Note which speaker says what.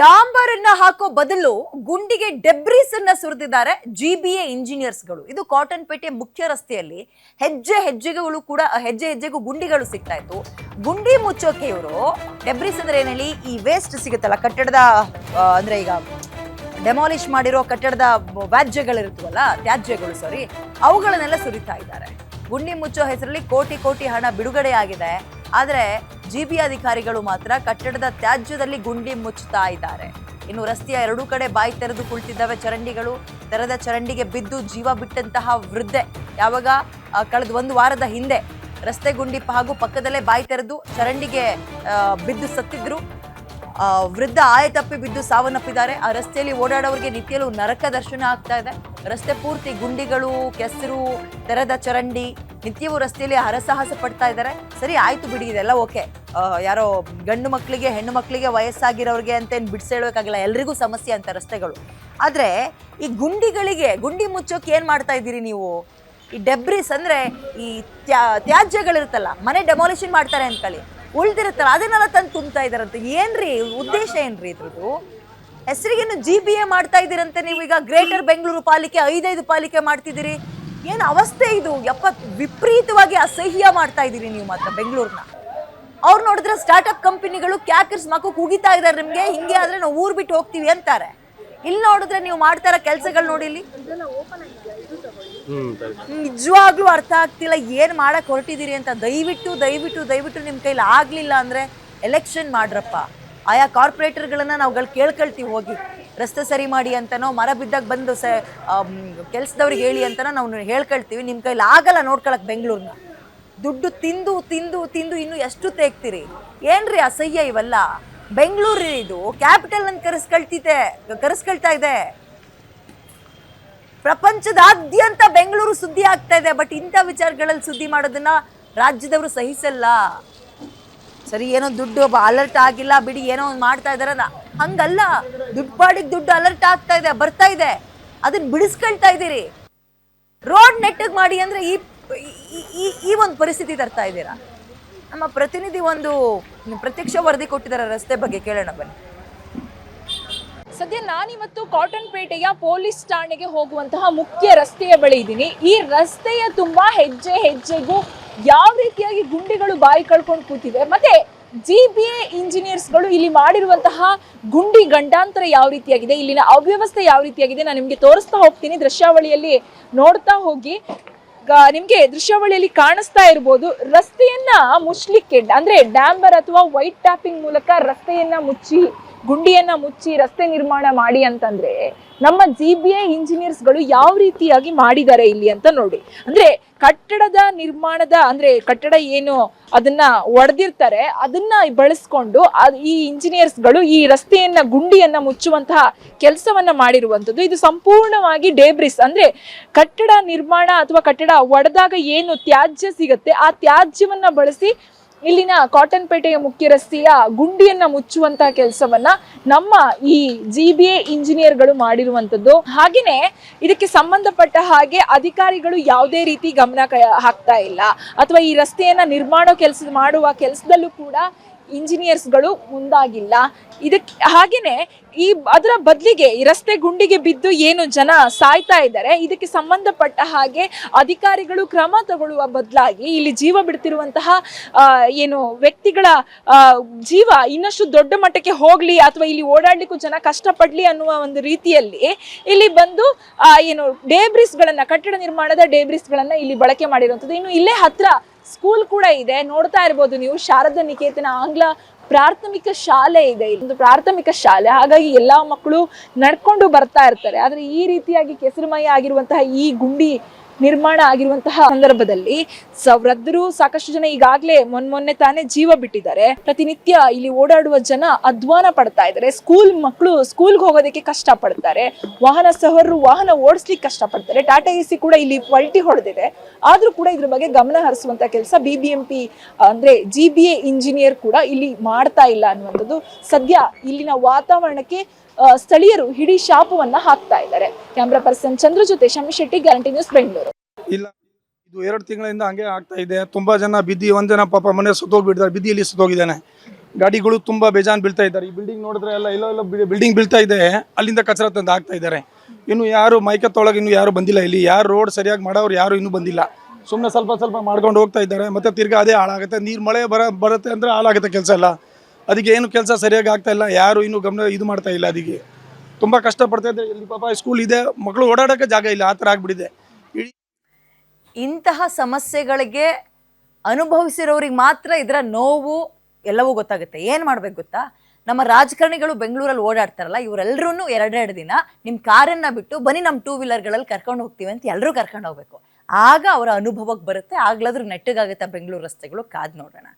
Speaker 1: ಡಾಂಬರನ್ನ ಹಾಕೋ ಬದಲು ಗುಂಡಿಗೆ ಡೆಬ್ರೀಸ್ ಅನ್ನ ಸುರಿದಿದ್ದಾರೆ ಜಿಬಿಎ ಇಂಜಿನಿಯರ್ಸ್ಗಳು. ಇದು ಕಾಟನ್ ಪೇಟೆ ಮುಖ್ಯ ರಸ್ತೆಯಲ್ಲಿ ಹೆಜ್ಜೆ ಹೆಜ್ಜೆಗೂ ಗುಂಡಿಗಳು ಸಿಗ್ತಾ ಇತ್ತು. ಗುಂಡಿ ಮುಚ್ಚೋಕೆ ಇವರು ಡೆಬ್ರೀಸ್ ಅಂದ್ರೆ ಏನ್ ಹೇಳಿ, ಈ ವೇಸ್ಟ್ ಸಿಗುತ್ತಲ್ಲ ಕಟ್ಟಡದ, ಅಂದ್ರೆ ಈಗ ಡೆಮಾಲಿಷ್ ಮಾಡಿರೋ ಕಟ್ಟಡದ ತ್ಯಾಜ್ಯಗಳು ಅವುಗಳನ್ನೆಲ್ಲ ಸುರಿತಾ ಇದ್ದಾರೆ. ಗುಂಡಿ ಮುಚ್ಚೋ ಹೆಸರಲ್ಲಿ ಕೋಟಿ ಕೋಟಿ ಹಣ ಬಿಡುಗಡೆ ಆಗಿದೆ. ಆದ್ರೆ ಜಿಬಿ ಅಧಿಕಾರಿಗಳು ಮಾತ್ರ ಕಟ್ಟಡದ ತ್ಯಾಜ್ಯದಲ್ಲಿ ಗುಂಡಿ ಮುಚ್ಚುತ್ತಾ ಇದ್ದಾರೆ. ಇನ್ನು ರಸ್ತೆಯ ಎರಡೂ ಕಡೆ ಬಾಯಿ ತೆರೆದು ಕುಳಿತಿದ್ದಾವೆ ಚರಂಡಿಗಳು. ತೆರೆದ ಚರಂಡಿಗೆ ಬಿದ್ದು ಜೀವ ಬಿಟ್ಟಂತಹ ವೃದ್ಧೆ ಯಾವಾಗ ಕಳೆದ ಒಂದು ವಾರದ ಹಿಂದೆ ರಸ್ತೆ ಗುಂಡಿ ಹಾಗೂ ಪಕ್ಕದಲ್ಲೇ ಬಾಯಿ ತೆರೆದು ಚರಂಡಿಗೆ ಬಿದ್ದು ಸತ್ತಿದ್ರು. ವೃದ್ಧ ಆಯತಪ್ಪಿ ಬಿದ್ದು ಸಾವನ್ನಪ್ಪಿದ್ದಾರೆ. ಆ ರಸ್ತೆಯಲ್ಲಿ ಓಡಾಡೋರಿಗೆ ನಿತ್ಯಲೂ ನರಕ ದರ್ಶನ ಆಗ್ತಾ ಇದೆ. ರಸ್ತೆ ಪೂರ್ತಿ ಗುಂಡಿಗಳು, ಕೆಸರು, ತೆರೆದ ಚರಂಡಿ, ನಿತ್ಯವೂ ರಸ್ತೆಯಲ್ಲಿ ಹರಸಾಹಸ ಪಡ್ತಾ ಇದ್ದಾರೆ. ಸರಿ ಆಯ್ತು ಬಿಡಿ, ಇದೆಲ್ಲ ಓಕೆ. ಯಾರೋ ಗಂಡು ಮಕ್ಕಳಿಗೆ ಹೆಣ್ಣು ಮಕ್ಕಳಿಗೆ ವಯಸ್ಸಾಗಿರೋರಿಗೆ ಅಂತ ಏನು ಬಿಡಿಸೇಳಬೇಕಾಗಿಲ್ಲ, ಎಲ್ರಿಗೂ ಸಮಸ್ಯೆ ಅಂತ ರಸ್ತೆಗಳು. ಆದ್ರೆ ಈ ಗುಂಡಿ ಮುಚ್ಚೋಕೆ ಏನ್ ಮಾಡ್ತಾ ಇದ್ದೀರಿ ನೀವು? ಈ ಡೆಬ್ರಿಸ್ ಅಂದ್ರೆ ಈ ತ್ಯಾಜ್ಯಗಳಿರುತ್ತಲ್ಲ, ಮನೆ ಡೆಮಾಲಿಷನ್ ಮಾಡ್ತಾರೆ ಅನ್ಕೊಳ್ಳಿ, ಉಳ್ದಿರುತ್ತಲ್ಲ ಅದನ್ನೆಲ್ಲ ತಂದು ತುಂಬ್ತಾ ಇದಾರಂತೆ. ಏನ್ರಿ ಉದ್ದೇಶ, ಏನ್ರಿ ಇದ್ರದ್ದು? ಹೆಸರಿಗೇನು GBA ಮಾಡ್ತಾ ಇದ್ದೀರಂತೆ ನೀವು. ಈಗ ಗ್ರೇಟರ್ ಬೆಂಗಳೂರು ಪಾಲಿಕೆ 5 ಪಾಲಿಕೆ ಮಾಡ್ತಿದ್ದೀರಿ. ಏನು ಅವಸ್ಥೆ ಇದು? ವಿಪರೀತವಾಗಿ ಅಸಹ್ಯ ಮಾಡ್ತಾ ಇದ್ದೀರಿ ನೀವು ಮಾತ್ರ ಬೆಂಗಳೂರ್ನ. ಅವ್ರು ನೋಡಿದ್ರೆ ಸ್ಟಾರ್ಟ್ಅಪ್ ಕಂಪನಿಗಳು ಕ್ಯಾಕರ್ಸ್ ಮಕ್ಕಳು ಕೂಗಿತಾ ಇದ್ದಾರೆ, ನಿಮ್ಗೆ ಹಿಂಗೆ ಆದ್ರೆ ನಾವು ಊರ್ ಬಿಟ್ಟು ಹೋಗ್ತೀವಿ ಅಂತಾರೆ. ಇಲ್ಲಿ ನೋಡಿದ್ರೆ ನೀವು ಮಾಡ್ತಾ ಇರೋ ಕೆಲಸಗಳು ನೋಡಿ, ಇಲ್ಲಿ ನಿಜವಾಗ್ಲೂ ಅರ್ಥ ಆಗ್ತಿಲ್ಲ ಏನ್ ಮಾಡಕ್ ಹೊರಟಿದ್ದೀರಿ ಅಂತ. ದಯವಿಟ್ಟು ನಿಮ್ ಕೈಲಿ ಆಗ್ಲಿಲ್ಲ ಅಂದ್ರೆ ಎಲೆಕ್ಷನ್ ಮಾಡ್ರಪ್ಪ. ಆಯಾ ಕಾರ್ಪೊರೇಟರ್ಗಳನ್ನ ನಾವುಗಳು ಕೇಳ್ಕೊಳ್ತೀವಿ, ಹೋಗಿ ರಸ್ತೆ ಸರಿ ಮಾಡಿ ಅಂತನೋ, ಮರ ಬಿದ್ದಾಗ ಬಂದು ಕೆಲ್ಸದವ್ರಿಗೆ ಹೇಳಿ ಅಂತನೋ ನಾವು ಹೇಳ್ಕೊಳ್ತೀವಿ. ನಿಮ್ ಕೈಲಿ ಆಗಲ್ಲ ನೋಡ್ಕೊಳಕ್ ಬೆಂಗಳೂರ್ನ. ದುಡ್ಡು ತಿಂದು ಇನ್ನು ಎಷ್ಟು ತೆಗ್ತೀರಿ? ಏನ್ರಿ ಅಸಹ್ಯ ಇವೆಲ್ಲ? ಬೆಂಗಳೂರು ಇದು ಕ್ಯಾಪಿಟಲ್ ಅಂತ ಕರೆಸ್ಕೊಳ್ತಾ ಇದೆ. ಪ್ರಪಂಚದಾದ್ಯಂತ ಬೆಂಗಳೂರು ಸುದ್ದಿ ಆಗ್ತಾ ಇದೆ. ಬಟ್ ಇಂಥ ವಿಚಾರಗಳಲ್ಲಿ ಸುದ್ದಿ ಮಾಡೋದನ್ನ ರಾಜ್ಯದವರು ಸಹಿಸಲ್ಲ. ಸರಿ, ಏನೋ ದುಡ್ಡು ಅಲರ್ಟ್ ಆಗಿಲ್ಲ ಬಿಡಿ, ಏನೋ ಒಂದು ಮಾಡ್ತಾ ಇದಾರ, ಹಂಗಲ್ಲ. ದುಡ್ಡು ಅಲರ್ಟ್ ಆಗ್ತಾ ಇದೆ, ಬರ್ತಾ ಇದೆ, ಅದನ್ನ ಬಿಡಿಸ್ಕೊಳ್ತಾ ಇದ್ದೀರಿ. ರೋಡ್ ನೆಟ್ಟಗ್ ಮಾಡಿ ಅಂದ್ರೆ ಈ ಒಂದು ಪರಿಸ್ಥಿತಿ ತರ್ತಾ ಇದ್ದೀರಾ. ನಮ್ಮ ಪ್ರತಿನಿಧಿ ಒಂದು ಪ್ರತ್ಯಕ್ಷ ವರದಿ ಕೊಟ್ಟಿದ್ದಾರೆ ರಸ್ತೆ ಬಗ್ಗೆ, ಕೇಳೋಣ ಬನ್ನಿ.
Speaker 2: ಸದ್ಯ ನಾನಿವತ್ತು ಕಾಟನ್ ಪೇಟೆಯ ಪೊಲೀಸ್ ಠಾಣೆಗೆ ಹೋಗುವಂತಹ ಮುಖ್ಯ ರಸ್ತೆಯ ಬಳಿ ಇದ್ದೀನಿ. ಈ ರಸ್ತೆಯ ತುಂಬಾ ಹೆಜ್ಜೆಗೂ ಯಾವ ರೀತಿಯಾಗಿ ಗುಂಡಿಗಳು ಬಾಯಿ ಕಳ್ಕೊಂಡು ಕೂತಿವೆ, ಮತ್ತೆ GBA ಇಂಜಿನಿಯರ್ಸ್ಗಳು ಇಲ್ಲಿ ಮಾಡಿರುವಂತಹ ಗುಂಡಿ ಗಂಡಾಂತರ ಯಾವ ರೀತಿಯಾಗಿದೆ, ಇಲ್ಲಿನ ಅವ್ಯವಸ್ಥೆ ಯಾವ ರೀತಿಯಾಗಿದೆ ನಾನು ನಿಮ್ಗೆ ತೋರಿಸ್ತಾ ಹೋಗ್ತೀನಿ. ದೃಶ್ಯಾವಳಿಯಲ್ಲಿ ನೋಡ್ತಾ ಹೋಗಿ. ನಿಮ್ಗೆ ದೃಶ್ಯಾವಳಿಯಲ್ಲಿ ಕಾಣಿಸ್ತಾ ಇರ್ಬೋದು, ರಸ್ತೆಯನ್ನ ಮುಚ್ಚಲಿಕ್ಕೆ ಅಂದ್ರೆ ಡ್ಯಾಂಬರ್ ಅಥವಾ ವೈಟ್ ಟ್ಯಾಪಿಂಗ್ ಮೂಲಕ ರಸ್ತೆಯನ್ನ ಮುಚ್ಚಿ, ಗುಂಡಿಯನ್ನ ಮುಚ್ಚಿ ರಸ್ತೆ ನಿರ್ಮಾಣ ಮಾಡಿ ಅಂತಂದ್ರೆ ನಮ್ಮ GBA ಇಂಜಿನಿಯರ್ಸ್ಗಳು ಯಾವ ರೀತಿಯಾಗಿ ಮಾಡಿದ್ದಾರೆ ಇಲ್ಲಿ ಅಂತ ನೋಡಿ. ಅಂದ್ರೆ ಕಟ್ಟಡದ ನಿರ್ಮಾಣದ ಅಂದ್ರೆ ಕಟ್ಟಡ ಏನು ಅದನ್ನ ಒಡೆದಿರ್ತಾರೆ, ಅದನ್ನ ಬಳಸ್ಕೊಂಡು ಈ ಇಂಜಿನಿಯರ್ಸ್ಗಳು ಈ ರಸ್ತೆಯನ್ನ ಗುಂಡಿಯನ್ನ ಮುಚ್ಚುವಂತಹ ಕೆಲಸವನ್ನ ಮಾಡಿರುವಂಥದ್ದು. ಇದು ಸಂಪೂರ್ಣವಾಗಿ ಡೆಬ್ರಿಸ್ ಅಂದ್ರೆ ಕಟ್ಟಡ ನಿರ್ಮಾಣ ಅಥವಾ ಕಟ್ಟಡ ಒಡೆದಾಗ ಏನು ತ್ಯಾಜ್ಯ ಸಿಗುತ್ತೆ, ಆ ತ್ಯಾಜ್ಯವನ್ನ ಬಳಸಿ ಇಲ್ಲಿನ ಕಾಟನ್ ಪೇಟೆಯ ಮುಖ್ಯ ರಸ್ತೆಯ ಗುಂಡಿಯನ್ನ ಮುಚ್ಚುವಂತಹ ಕೆಲಸವನ್ನ ನಮ್ಮ ಈ GBA ಇಂಜಿನಿಯರ್ಗಳು ಮಾಡಿರುವಂತದ್ದು. ಹಾಗೇನೆ ಇದಕ್ಕೆ ಸಂಬಂಧಪಟ್ಟ ಹಾಗೆ ಅಧಿಕಾರಿಗಳು ಯಾವುದೇ ರೀತಿ ಗಮನ ಹಾಕ್ತಾ ಇಲ್ಲ, ಅಥವಾ ಈ ರಸ್ತೆಯನ್ನ ಮಾಡುವ ಕೆಲಸದಲ್ಲೂ ಕೂಡ ಇಂಜಿನಿಯರ್ಸ್ಗಳು ಮುಂದಾಗಿಲ್ಲ. ಇದಕ್ಕೆ ಹಾಗೇನೆ ಅದರ ಬದಲಿಗೆ ಈ ರಸ್ತೆ ಗುಂಡಿಗೆ ಬಿದ್ದು ಏನು ಜನ ಸಾಯ್ತಾ ಇದ್ದಾರೆ, ಇದಕ್ಕೆ ಸಂಬಂಧಪಟ್ಟ ಹಾಗೆ ಅಧಿಕಾರಿಗಳು ಕ್ರಮ ತಗೊಳ್ಳುವ ಬದಲಾಗಿ ಇಲ್ಲಿ ಜೀವ ಬಿಡ್ತಿರುವಂತಹ ಏನು ವ್ಯಕ್ತಿಗಳ ಜೀವ ಇನ್ನಷ್ಟು ದೊಡ್ಡ ಮಟ್ಟಕ್ಕೆ ಹೋಗ್ಲಿ ಅಥವಾ ಇಲ್ಲಿ ಓಡಾಡ್ಲಿಕ್ಕೂ ಜನ ಕಷ್ಟಪಡ್ಲಿ ಅನ್ನುವ ಒಂದು ರೀತಿಯಲ್ಲಿ ಇಲ್ಲಿ ಬಂದು ಏನು ಗಳನ್ನ ಕಟ್ಟಡ ನಿರ್ಮಾಣದ ಗಳನ್ನ ಇಲ್ಲಿ ಬಳಕೆ ಮಾಡಿರುವಂಥದ್ದು. ಇನ್ನು ಇಲ್ಲೇ ಹತ್ರ ಸ್ಕೂಲ್ ಕೂಡ ಇದೆ, ನೋಡ್ತಾ ಇರ್ಬೋದು ನೀವು. ಶಾರದಾ ನಿಕೇತನ ಆಂಗ್ಲ ಪ್ರಾಥಮಿಕ ಶಾಲೆ ಇದೆ, ಒಂದು ಪ್ರಾಥಮಿಕ ಶಾಲೆ. ಹಾಗಾಗಿ ಎಲ್ಲಾ ಮಕ್ಕಳು ನಡ್ಕೊಂಡು ಬರ್ತಾ ಇರ್ತಾರೆ. ಆದ್ರೆ ಈ ರೀತಿಯಾಗಿ ಕೆಸರುಮಯ ಆಗಿರುವಂತಹ ಈ ಗುಂಡಿ ನಿರ್ಮಾಣ ಆಗಿರುವಂತಹ ಸಂದರ್ಭದಲ್ಲಿ ವೃದ್ಧರು ಸಾಕಷ್ಟು ಜನ ಈಗಾಗಲೇ ಮೊನ್ನೆ ತಾನೇ ಜೀವ ಬಿಟ್ಟಿದ್ದಾರೆ. ಪ್ರತಿನಿತ್ಯ ಇಲ್ಲಿ ಓಡಾಡುವ ಜನ ಅಧ್ವಾನ ಪಡ್ತಾ ಇದ್ದಾರೆ. ಮಕ್ಕಳು ಸ್ಕೂಲ್ಗೆ ಹೋಗೋದಕ್ಕೆ ಕಷ್ಟ ಪಡ್ತಾರೆ. ಸವಾರರು ವಾಹನ ಓಡಿಸ್ಲಿಕ್ಕೆ ಕಷ್ಟ ಪಡ್ತಾರೆ. ಟಾಟಾ AC ಕೂಡ ಇಲ್ಲಿ ಪಲ್ಟಿ ಹೊಡೆದಿದೆ. ಆದ್ರೂ ಕೂಡ ಇದ್ರ ಬಗ್ಗೆ ಗಮನ ಹರಿಸುವಂತ ಕೆಲಸ BBMP ಅಂದ್ರೆ GBA ಇಂಜಿನಿಯರ್ ಕೂಡ ಇಲ್ಲಿ ಮಾಡ್ತಾ ಇಲ್ಲ ಅನ್ನುವಂಥದ್ದು. ಸದ್ಯ ಇಲ್ಲಿನ ವಾತಾವರಣಕ್ಕೆ ಸ್ಥಳೀಯರು ಹಿಡಿ ಶಾಪವನ್ನ ಹಾಕ್ತಾ ಇದ್ದಾರೆ. ಕ್ಯಾಮ್ರಾ ಪರ್ಸನ್ ಚಂದ್ರ ಜೊತೆ ಶಮಿ ಶೆಟ್ಟಿ, ಗ್ಯಾರಂಟಿ ನ್ಯೂಸ್, ಬೆಂಗಳೂರು.
Speaker 3: ಇಲ್ಲ, ಇದು 2 ತಿಂಗಳಿಂದ ಹಂಗೆ ಆಗ್ತಾ ಇದೆ. ತುಂಬಾ ಜನ ಬಿದ್ದಿ, ಒಂದ್ ಜನ ಪಾಪ ಮನೆ ಸುತ್ತೋಗ್ಬಿಟ್ಟಿದ್ದಾರೆ, ಬಿದ್ದಿಯಲ್ಲಿ ಸುತ್ತೋಗಿದ್ದಾನೆ. ಗಾಡಿಗಳು ತುಂಬ ಬೇಜಾನ್ ಬೀಳ್ತಾ ಇದ್ದಾರೆ. ಈ ಬಿಲ್ಡಿಂಗ್ ನೋಡಿದ್ರೆ ಎಲ್ಲ ಬಿಲ್ಡಿಂಗ್ ಬೀಳ್ತಾ ಇದೆ, ಅಲ್ಲಿಂದ ಕಚರ ತಂದು ಹಾಕ್ತಾ ಇದ್ದಾರೆ. ಇನ್ನು ಯಾರು ಮೈಕತ್ತೊಳಗೆ ಇನ್ನೂ ಯಾರು ಬಂದಿಲ್ಲ. ಇಲ್ಲಿ ಯಾರು ರೋಡ್ ಸರಿಯಾಗಿ ಮಾಡೋರು ಯಾರು ಇನ್ನೂ ಬಂದಿಲ್ಲ. ಸುಮ್ಮನೆ ಸ್ವಲ್ಪ ಮಾಡ್ಕೊಂಡು ಹೋಗ್ತಾ ಇದ್ದಾರೆ. ಮತ್ತೆ ತಿರ್ಗಾ ಅದೇ ಹಾಳಾಗುತ್ತೆ. ನೀರು ಮಳೆ ಬರುತ್ತೆ ಅಂದರೆ ಹಾಳಾಗುತ್ತೆ ಕೆಲಸ ಎಲ್ಲ. ಅದಕ್ಕೆ ಏನು ಕೆಲಸ ಸರಿಯಾಗಿ ಆಗ್ತಾ ಇಲ್ಲ. ಯಾರು ಇನ್ನೂ ಗಮನ ಇದು ಮಾಡ್ತಾ ಇಲ್ಲ. ಅದಕ್ಕೆ ತುಂಬ ಕಷ್ಟಪಡ್ತಾ ಇದ್ದಾರೆ. ಇಲ್ಲಿ ಪಾಪ ಸ್ಕೂಲ್ ಇದೆ, ಮಕ್ಕಳು ಓಡಾಡೋಕ್ಕೆ ಜಾಗ ಇಲ್ಲ, ಆ ಥರ ಆಗ್ಬಿಟ್ಟಿದೆ.
Speaker 1: ಇಂತಹ ಸಮಸ್ಯೆಗಳಿಗೆ ಅನುಭವಿಸಿರೋರಿಗೆ ಮಾತ್ರ ಇದರ ನೋವು ಎಲ್ಲವೂ ಗೊತ್ತಾಗುತ್ತೆ. ಏನು ಮಾಡ್ಬೇಕು ಗೊತ್ತಾ, ನಮ್ಮ ರಾಜಕಾರಣಿಗಳು ಬೆಂಗಳೂರಲ್ಲಿ ಓಡಾಡ್ತಾರಲ್ಲ, ಇವರೆಲ್ಲರೂ 2 ದಿನ ನಿಮ್ಮ ಕಾರನ್ನು ಬಿಟ್ಟು ಬನ್ನಿ ನಮ್ಮ 2 ವೀಲರ್ಗಳಲ್ಲಿ ಕರ್ಕೊಂಡು ಹೋಗ್ತೀವಿ ಅಂತ ಎಲ್ಲರೂ ಕರ್ಕೊಂಡು ಹೋಗ್ಬೇಕು. ಆಗ ಅವರ ಅನುಭವಕ್ಕೆ ಬರುತ್ತೆ. ಆಗ್ಲಾದ್ರೂ ನೆಟ್ಟಗಾಗುತ್ತೆ ಬೆಂಗಳೂರು ರಸ್ತೆಗಳು. ಕಾದ್ ನೋಡೋಣ.